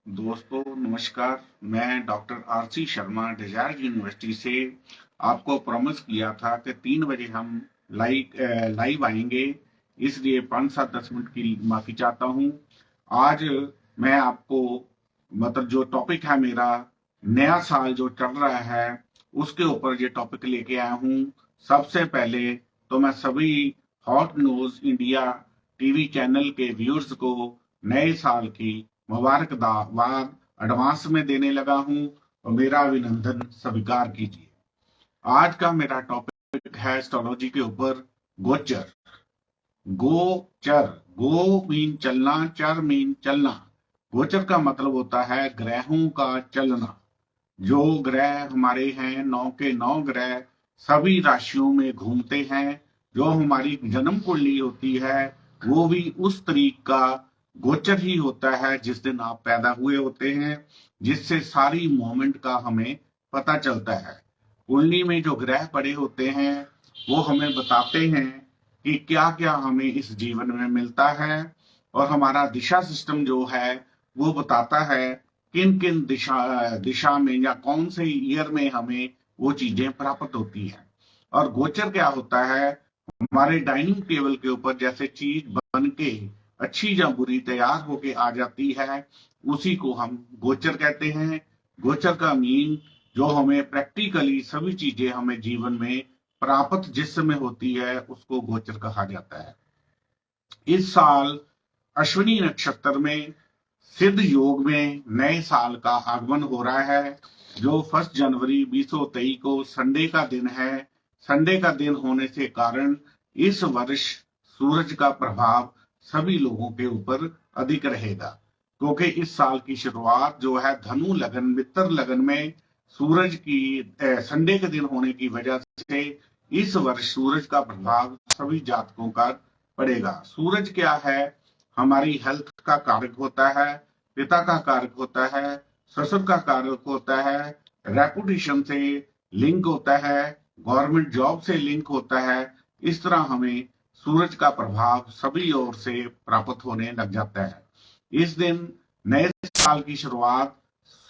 दोस्तों नमस्कार। मैं डॉक्टर आरसी शर्मा डिजायर यूनिवर्सिटी से आपको प्रॉमिस किया था कि 3 बजे हम लाइव आएंगे, इसलिए 5-7-10 मिनट की माफी चाहता हूं। आज मैं आपको जो टॉपिक है मेरा, नया साल जो चल रहा है उसके ऊपर ये टॉपिक लेके आया हूं। सबसे पहले तो मैं सभी hot news India TV channel के व्यूअर्स को नए साल की मुबारकबाद एडवांस में देने लगा हूं और मेरा अभिनंदन स्वीकार कीजिए। आज का मेरा टॉपिक है एस्ट्रोलॉजी के ऊपर। गोचर। गोचर, गो मीन चलना, चर मीन चलना। गोचर का मतलब होता है ग्रहों का चलना। जो ग्रह हमारे हैं, 9 के 9 ग्रह सभी राशियों में घूमते हैं। जो हमारी जन्म कुंडली होती है वो भी उस तरीक का गोचर ही होता है जिस दिन आप पैदा हुए होते हैं, जिससे सारी मूवमेंट का हमें पता चलता है। कुंडली में जो ग्रह पड़े होते हैं वो हमें बताते हैं कि क्या क्या हमें इस जीवन में मिलता है, और हमारा दिशा सिस्टम जो है वो बताता है किन किन दिशा में या कौन से ईयर में हमें वो चीजें प्राप्त होती हैं। और गोचर क्या होता है? हमारे डाइनिंग टेबल के ऊपर जैसे चीज बन के अच्छी या बुरी तैयार होके आ जाती है, उसी को हम गोचर कहते हैं। गोचर का मीन जो हमें प्रैक्टिकली सभी चीजें हमें जीवन में प्राप्त जिस समय होती है उसको गोचर कहा जाता है। इस साल अश्विनी नक्षत्र में सिद्ध योग में नए साल का आगमन हो रहा है, जो 1 जनवरी 2023 को संडे का दिन है। संडे का दिन होने से कारण इस वर्ष सूरज का प्रभाव सभी लोगों के ऊपर अधिक रहेगा, क्योंकि इस साल की शुरुआत जो है धनु लगन मित्र लगन में सूरज की संडे के दिन होने की वजह से इस वर्ष सूरज का प्रभाव सभी जातकों का पड़ेगा। सूरज क्या है? हमारी हेल्थ का कारक होता है, पिता का कारक होता है, ससुर का कारक होता है, रेपुटेशन से लिंक होता है, गवर्नमेंट जॉब से लिंक होता है। इस तरह हमें सूरज का प्रभाव सभी ओर से प्राप्त होने लग जाता है। इस दिन नए साल की शुरुआत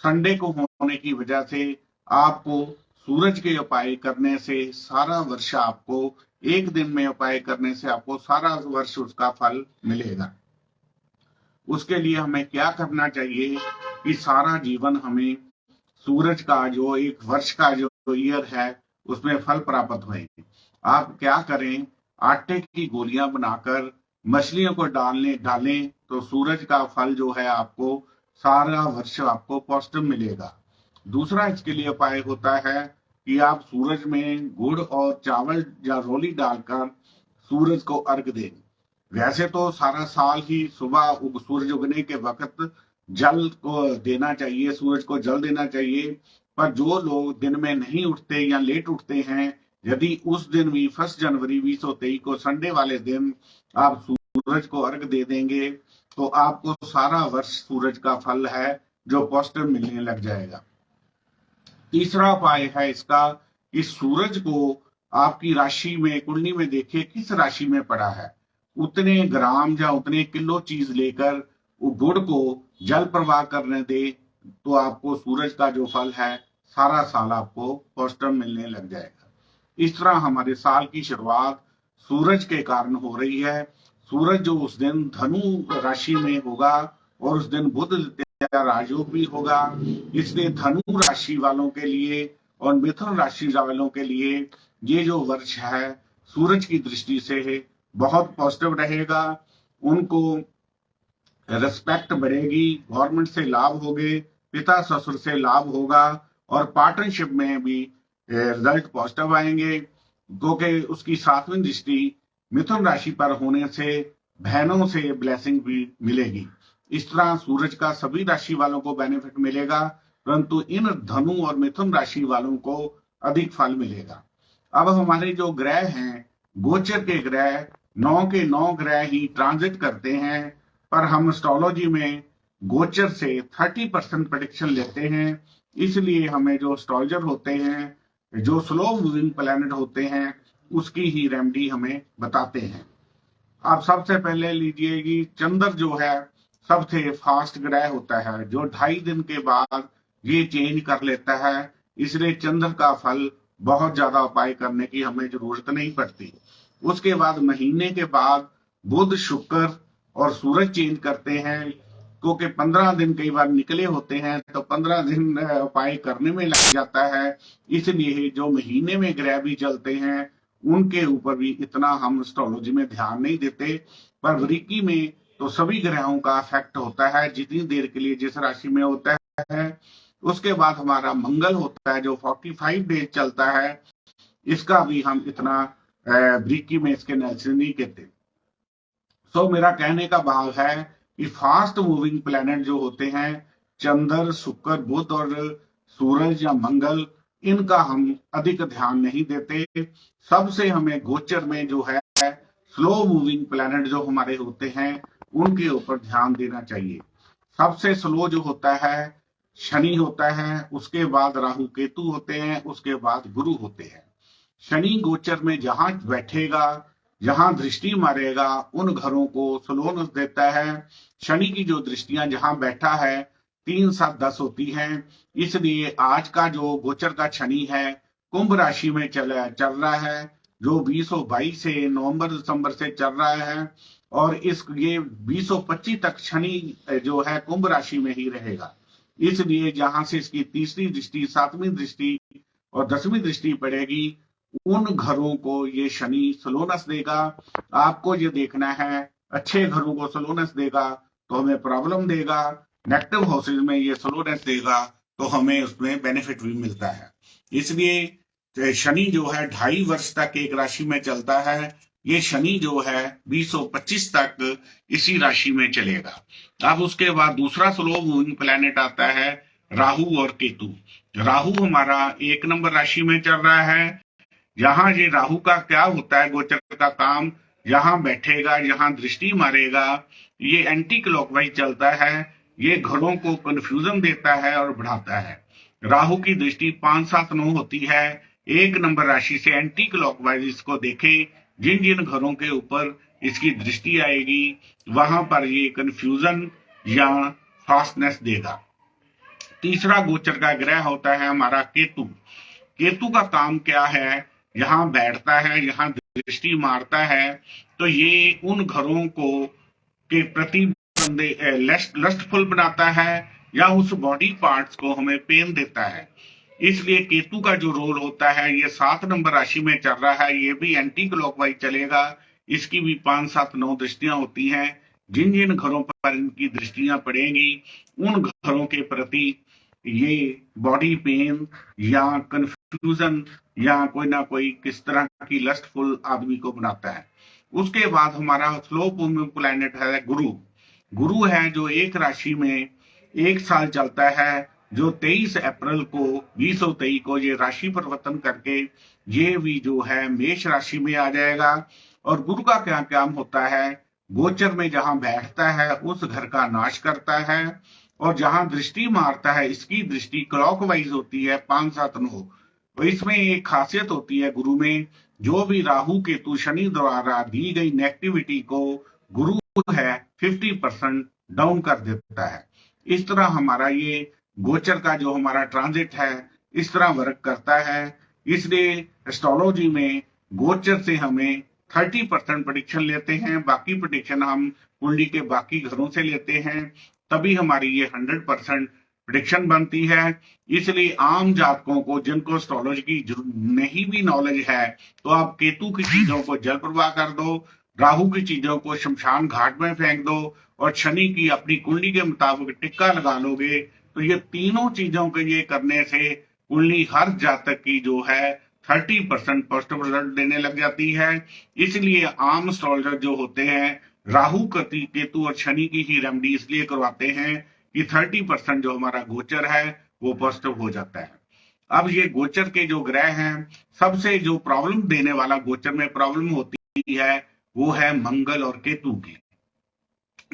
संडे को होने की वजह से आपको सूरज के उपाय करने से सारा वर्ष आपको एक दिन में उपाय करने से आपको सारा वर्ष उसका फल मिलेगा। उसके लिए हमें क्या करना चाहिए कि सारा जीवन हमें सूरज का जो एक वर्ष का जो ईयर है उसमें फल प्राप्त होए। आप क्या करें? आटे की गोलियां बनाकर मछलियों को डालें तो सूरज का फल जो है आपको सारा वर्ष आपको पौष्टिक मिलेगा। दूसरा इसके लिए उपाय होता है कि आप सूरज में गुड़ और चावल या रोली डालकर सूरज को अर्घ दें। वैसे तो सारा साल ही सुबह सूरज उगने के वक्त जल को देना चाहिए, सूरज को जल देना चाहिए। पर जो लोग दिन में नहीं उठते या लेट उठते हैं, यदि उस दिन भी 1 जनवरी 2023 को संडे वाले दिन आप सूरज को अर्घ दे देंगे तो आपको सारा वर्ष सूरज का फल है जो पौष्टिक मिलने लग जाएगा। तीसरा उपाय है इसका कि सूरज को आपकी राशि में कुंडली में देखिए किस राशि में पड़ा है, उतने ग्राम या उतने किलो चीज लेकर वो गुड़ को जल प्रवाह करने दे तो आपको सूरज का जो फल है सारा साल आपको पौष्टिक मिलने लग जाएगा। इस तरह हमारे साल की शुरुआत सूरज के कारण हो रही है। सूरज जो उस दिन धनु राशि में होगा और उस दिन बुध राजयोग भी होगा, इसलिए धनु राशि वालों के लिए और मिथुन राशि वालों के लिए ये जो वर्ष है सूरज की दृष्टि से बहुत पॉजिटिव रहेगा। उनको रिस्पेक्ट बढ़ेगी, गवर्नमेंट से लाभ होंगे, पिता ससुर से लाभ होगा और पार्टनरशिप में भी रिजल्ट पॉजिटिव आएंगे, क्योंकि उसकी 7वीं दृष्टि मिथुन राशि पर होने से बहनों से ब्लेसिंग भी मिलेगी। इस तरह सूरज का सभी राशि वालों को बेनिफिट मिलेगा, परंतु इन धनु और मिथुन राशि वालों को अधिक फल मिलेगा। अब हमारे जो ग्रह हैं, गोचर के ग्रह 9 के 9 ग्रह ही ट्रांजिट करते हैं, पर हम एस्ट्रोलॉजी में गोचर से 30% प्रेडिक्शन लेते हैं। इसलिए हमें जो एस्ट्रोलॉजर होते हैं, जो स्लो मूविंग प्लैनेट होते हैं, उसकी ही रेमेडी हमें बताते हैं। आप सबसे पहले लीजिए कि चंद्र जो है सबसे फास्ट ग्रह होता है, जो 2.5 दिन के बाद ये चेंज कर लेता है। इसलिए चंद्र का फल बहुत ज्यादा उपाय करने की हमें जरूरत नहीं पड़ती। उसके बाद महीने के बाद बुध, शुक्र और सूरज चेंज करते हैं, क्योंकि 15 दिन कई बार निकले होते हैं, तो 15 दिन उपाय करने में लग जाता है। इसलिए जो महीने में ग्रह भी चलते हैं उनके ऊपर भी इतना हम एस्ट्रोलॉजी में ध्यान नहीं देते। पर वृश्चिक में तो सभी ग्रहों का इफेक्ट होता है, जितनी देर के लिए जिस राशि में होता है। उसके बाद हमारा मंगल होता है, जो 45 डेज चलता है। इसका भी हम इतना वृश्चिक में इसके एनालिसिस नहीं कहते। सो मेरा कहने का भाव है कि फास्ट मूविंग प्लैनेट जो होते हैं, चंद्र, शुक्र, बुध और सूरज या मंगल, इनका हम अधिक ध्यान नहीं देते। सबसे हमें गोचर में जो है स्लो मूविंग प्लैनेट जो हमारे होते हैं उनके ऊपर ध्यान देना चाहिए। सबसे स्लो जो होता है शनि होता है, उसके बाद राहु केतु होते हैं, उसके बाद गुरु होते हैं। शनि गोचर में जहां बैठेगा, जहां दृष्टि मारेगा, उन घरों को स्लोनेस देता है। शनि की जो दृष्टियां जहां बैठा है 3, 7, 10 होती हैं। इसलिए आज का जो गोचर का शनि है कुंभ राशि में चल रहा है, जो 2022 से नवंबर दिसंबर से चल रहा है, और ये 2025 तक शनि जो है कुंभ राशि में ही रहेगा। इसलिए जहां से इसकी तीसरी दृष्टि, 7वीं दृष्टि और 10वीं दृष्टि पड़ेगी, उन घरों को ये शनि स्लोनेस देगा। आपको ये देखना है, अच्छे घरों को स्लोनेस देगा तो हमें प्रॉब्लम देगा, नेगेटिव हाउसेज में ये स्लोनेस देगा तो हमें उसमें बेनिफिट भी मिलता है। इसलिए शनि जो है 2.5 वर्ष तक एक राशि में चलता है। ये शनि जो है 2025 तक इसी राशि में चलेगा। अब उसके बाद दूसरा स्लो मूविंग प्लैनेट आता है राहु और केतु। राहु हमारा 1 नंबर राशि में चल रहा है। यहाँ ये राहु का क्या होता है, गोचर का काम, यहाँ बैठेगा, यहाँ दृष्टि मारेगा, ये एंटी क्लॉकवाइज चलता है। ये घरों को कंफ्यूजन देता है और बढ़ाता है। राहु की दृष्टि 5, 7, 9 होती है। 1 नंबर राशि से एंटी क्लॉकवाइज इसको देखें, जिन जिन घरों के ऊपर इसकी दृष्टि आएगी वहां पर ये कंफ्यूजन या फास्टनेस देगा। तीसरा गोचर का ग्रह होता है हमारा केतु। केतु का काम क्या है, यहाँ बैठता है, यहाँ दृष्टि मारता है, तो ये उन घरों को के प्रति लस्टफुल बनाता है या उस बॉडी पार्ट्स को हमें पेन देता है। इसलिए केतु का जो रोल होता है, ये 7 नंबर राशि में चल रहा है, ये भी एंटी क्लॉकवाइज चलेगा। इसकी भी 5, 7, 9 दृष्टियां होती हैं। जिन जिन घरों पर इनकी दृष्टियां पड़ेंगी उन घरों के प्रति ये बॉडी पेन या कंफ्यूजन या कोई ना कोई किस तरह की लस्टफुल आदमी को बनाता है। उसके बाद हमारा स्लो मूविंग प्लैनेट है गुरु। गुरु है जो एक राशि में 1 साल चलता है, जो 23 अप्रैल को 2023 को ये राशि परिवर्तन करके ये भी जो है मेष राशि में आ जाएगा। और गुरु का क्या काम होता है, गोचर में जहां बैठता है उस घर का नाश करता है, और जहां दृष्टि मारता है इसकी दृष्टि क्लॉकवाइज होती है 5, 7, 9। तो इसमें एक खासियत होती है गुरु में, जो भी राहु केतु शनि द्वारा दी गई नेगेटिविटी को गुरु है 50% डाउन कर देता है। इस तरह हमारा ये गोचर का जो हमारा ट्रांजिट है इस तरह वर्क करता है। इसलिए एस्ट्रोलॉजी में गोचर से हमें 30% प्रेडिक्शन लेते हैं, बाकी प्रेडिक्शन हम कुंडली के बाकी घरों से लेते हैं, तभी हमारी ये 100% प्रेडिक्शन बनती है। इसलिए आम जातकों को जिनको एस्ट्रोलॉजी की नहीं भी नॉलेज है, तो आप केतु की चीजों को जल प्रवाह कर दो, राहु की चीजों को शमशान घाट में फेंक दो, और शनि की अपनी कुंडली के मुताबिक टिक्का लगा लोगे, तो ये तीनों चीजों के ये करने से कुंडली हर जातक की जो है 30% पॉजिटिव रिजल्ट देने लग जाती है। इसलिए आम एस्ट्रोलॉजर जो होते हैं राहु, केतु और शनि की ही रेमेडी इसलिए करवाते हैं कि 30% जो हमारा गोचर है वो पॉजिटिव हो जाता है। अब ये गोचर के जो ग्रह हैं, सबसे जो प्रॉब्लम देने वाला गोचर में प्रॉब्लम होती है वो है मंगल और केतु की।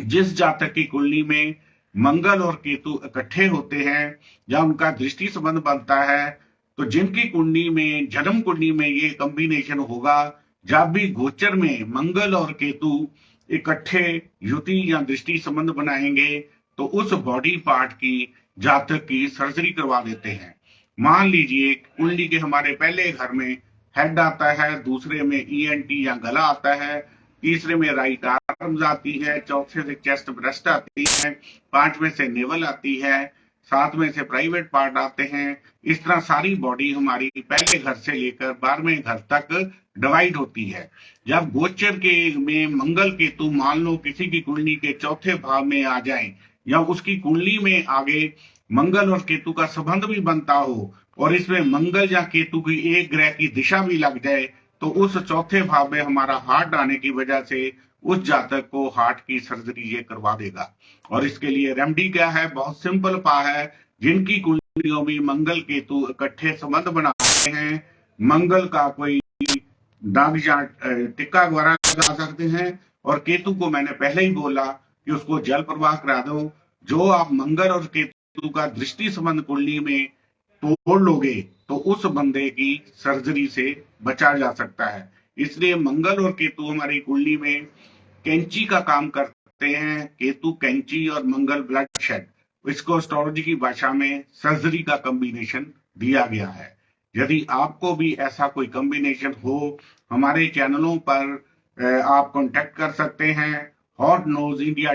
जिस जातक की कुंडली में मंगल और केतु इकट्ठे होते हैं या उनका दृष्टि संबंध बनता है, तो जिनकी कुंडली में, जन्म कुंडली में ये कॉम्बिनेशन होगा, जब भी गोचर में मंगल और केतु इकट्ठे युति या दृष्टि संबंध बनाएंगे तो उस बॉडी पार्ट की जातक की सर्जरी करवा देते हैं। मान लीजिए कुंडली के हमारे पहले घर में हेड आता है, दूसरे में ईएनटी या गला आता है, तीसरे में राइट आर्म्स आती है, चौथे से चेस्ट ब्रेस्ट आती है, पांचवें से नेवल आती है, सातवें से प्राइवेट पार्ट आते हैं। इस तरह सारी बॉडी हमारी पहले घर से लेकर 12वें घर तक डिवाइड होती है। जब गोचर के में मंगल केतु मान लो किसी की कुंडली के चौथे भाव में आ जाए या उसकी कुंडली में आगे मंगल और केतु का संबंध भी बनता हो और इसमें मंगल या केतु की एक ग्रह की दिशा भी लग जाए तो उस चौथे भाव में हमारा हार्ट आने की वजह से उस जातक को हार्ट की सर्जरी ये करवा देगा। और इसके लिए रेमेडी क्या है, बहुत सिंपल पा है। जिनकी कुंडलियों में मंगल केतु इकट्ठे संबंध बनाते हैं, मंगल का कोई दाग या टिक्का द्वारा लगा सकते हैं और केतु को मैंने पहले ही बोला कि उसको जल प्रवाह करा दो। जो आप मंगल और केतु का दृष्टि संबंध कुंडली में तोड़ लोगे तो उस बंदे की सर्जरी से बचा जा सकता है। इसलिए मंगल और केतु हमारी कुंडली में कैंची का काम करते हैं। केतु कैंची और मंगल ब्लड शेड, इसको एस्ट्रोलॉजी की भाषा में सर्जरी का कॉम्बिनेशन दिया गया है। यदि आपको भी ऐसा कोई कॉम्बिनेशन हो, हमारे चैनलों पर आप कांटेक्ट कर सकते हैं। हॉट नोज इंडिया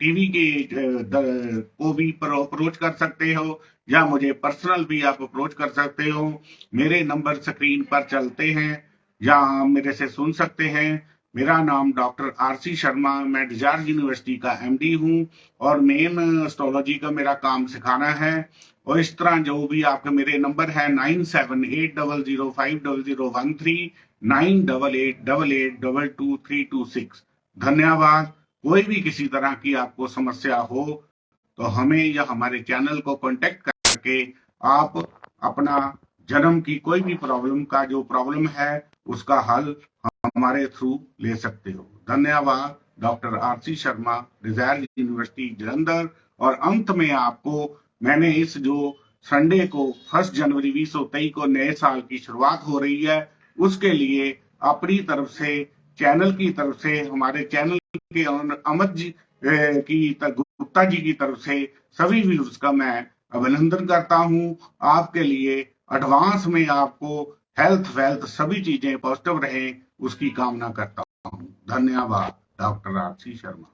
टीवी के को भी अप्रोच कर सकते हो या मुझे पर्सनल भी आप अप्रोच कर सकते हो। मेरे नंबर स्क्रीन पर चलते हैं या मेरे से सुन सकते हैं। मेरा नाम डॉक्टर आरसी शर्मा, मैं डिजार्ज यूनिवर्सिटी का एमडी हूं और मेन एस्ट्रोलॉजी का मेरा काम सिखाना है। और इस तरह जो भी आपके मेरे नंबर है 9780050013, 9888222326। धन्यवाद। कोई भी किसी तरह की आपको समस्या हो तो हमें या हमारे चैनल को कांटेक्ट करके आप अपना जन्म की कोई भी प्रॉब्लम का जो प्रॉब्लम है उसका हल हमारे थ्रू ले सकते हो। धन्यवाद। डॉक्टर आरसी शर्मा, डिजायर यूनिवर्सिटी जलंधर। और अंत में आपको मैंने इस जो संडे को 1 जनवरी 2023 को नए साल की शुरुआत हो रही है उसके लिए अपनी तरफ से, चैनल की तरफ से, हमारे चैनल के अमित जी गुप्ता जी की तरफ से सभी व्यूअर्स का मैं अभिनंदन करता हूं। आपके लिए एडवांस में आपको हेल्थ वेल्थ सभी चीजें पॉजिटिव रहे उसकी कामना करता हूं। धन्यवाद। Doctor RC Sharma.